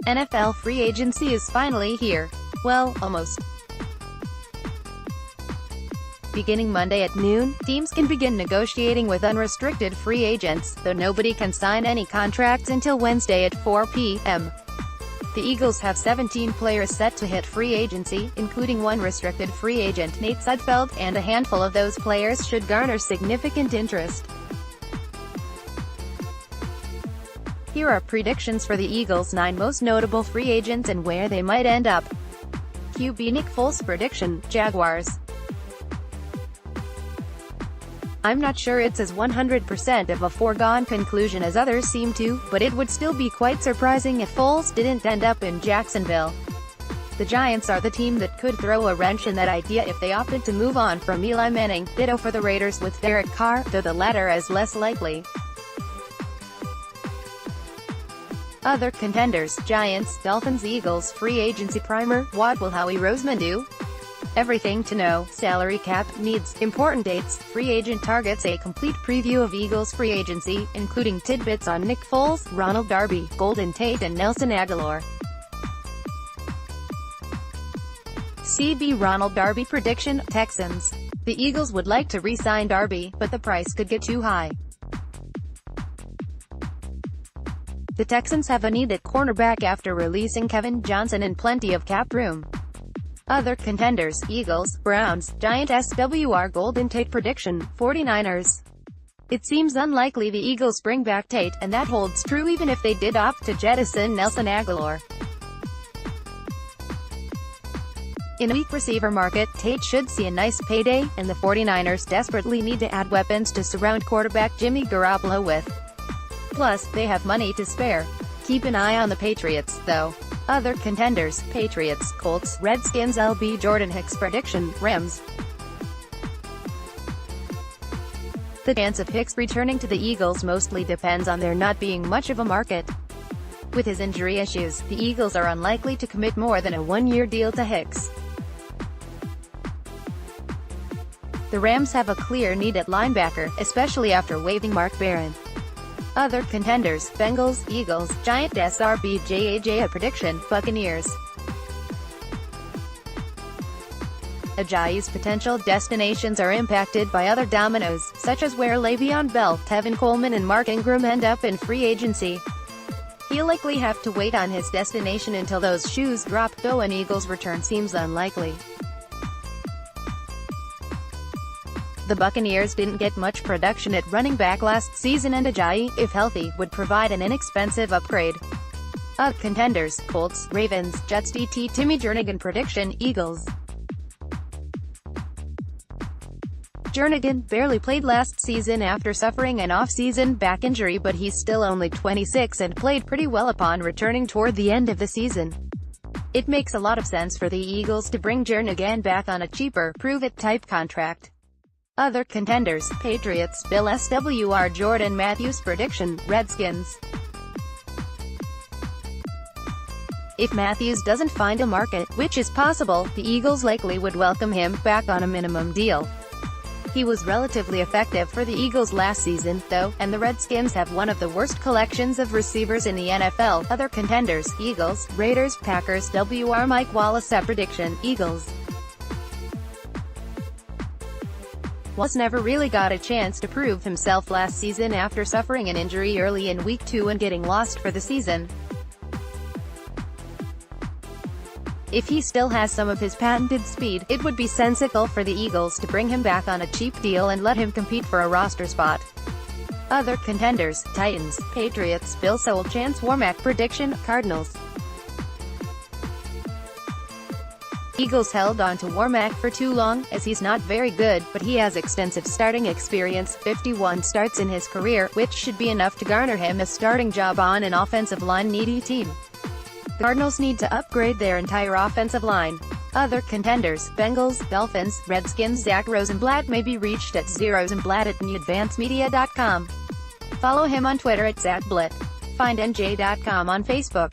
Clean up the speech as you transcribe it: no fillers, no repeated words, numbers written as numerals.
NFL free agency is finally here. Well, almost. Beginning Monday at noon, teams can begin negotiating with unrestricted free agents, though nobody can sign any contracts until Wednesday at 4 p.m. The Eagles have 17 players set to hit free agency, including one restricted free agent, Nate Sudfeld, and a handful of those players should garner significant interest. Here are predictions for the Eagles' 9 most notable free agents and where they might end up. QB Nick FolesPrediction, Jaguars. I'm not sure it's as 100% of a foregone conclusion as others seem to, but it would still be quite surprising if Foles didn't end up in Jacksonville. The Giants are the team that could throw a wrench in that idea if they opted to move on from Eli Manning. Ditto for the Raiders with Derek Carr, though the latter is less likely. Other contenders: Giants, Dolphins, Eagles. Free agency primer. What will Howie Roseman do? Everything to know. Salary cap, needs, important dates, free agent targets. A complete preview of Eagles free agency, including tidbits on Nick Foles, Ronald Darby, Golden Tate and Nelson Agholor. CB Ronald Darby prediction. Texans. The Eagles would like to re-sign Darby, but the price could get too high. The Texans have a need at cornerback after releasing Kevin Johnson and plenty of cap room. Other contenders: Eagles, Browns, Giant SWR. Golden Tate prediction. 49ers. It seems unlikely the Eagles bring back Tate, and that holds true even if they did opt to jettison Nelson Agholor. In a weak receiver market, Tate should see a nice payday, and the 49ers desperately need to add weapons to surround quarterback Jimmy Garoppolo with. Plus, they have money to spare. Keep an eye on the Patriots, though. Other contenders: Patriots, Colts, Redskins. LB Jordan Hicks prediction. Rams. The chance of Hicks returning to the Eagles mostly depends on there not being much of a market. With his injury issues, the Eagles are unlikely to commit more than a one-year deal to Hicks. The Rams have a clear need at linebacker, especially after waiving Mark Barron. Other contenders: Bengals, Eagles, Giant SRBJAJ. Prediction. Buccaneers. Ajayi's potential destinations are impacted by other dominoes, such as where Le'Veon Bell, Tevin Coleman and Mark Ingram end up in free agency. He'll likely have to wait on his destination until those shoes drop, though an Eagles return seems unlikely. The Buccaneers didn't get much production at running back last season, and Ajayi, if healthy, would provide an inexpensive upgrade. Other contenders: Colts, Ravens, Jets. DT Timmy Jernigan prediction. Eagles. Jernigan barely played last season after suffering an off-season back injury, but he's still only 26 and played pretty well upon returning toward the end of the season. It makes a lot of sense for the Eagles to bring Jernigan back on a cheaper, prove-it-type contract. Other contenders: Patriots, Bill SWR. Jordan Matthews prediction. Redskins. If Matthews doesn't find a market, which is possible, the Eagles likely would welcome him back on a minimum deal. He was relatively effective for the Eagles last season, though, and the Redskins have one of the worst collections of receivers in the NFL. Other contenders: Eagles, Raiders, Packers. WR Mike Wallace prediction. Eagles. Wallace never really got a chance to prove himself last season after suffering an injury early in Week 2 and getting lost for the season. If he still has some of his patented speed, it would be sensible for the Eagles to bring him back on a cheap deal and let him compete for a roster spot. Other contenders: Titans, Patriots. Bill Sewell. Chance Warmack prediction. Cardinals. Eagles held on to Warmack for too long, as he's not very good, but he has extensive starting experience, 51 starts in his career, which should be enough to garner him a starting job on an offensive line-needy team. The Cardinals need to upgrade their entire offensive line. Other contenders: Bengals, Dolphins, Redskins. Zach Rosenblatt may be reached at zrosenblatt@newadvancemedia.com. Follow him on Twitter at ZachBlatt. Find NJ.com on Facebook.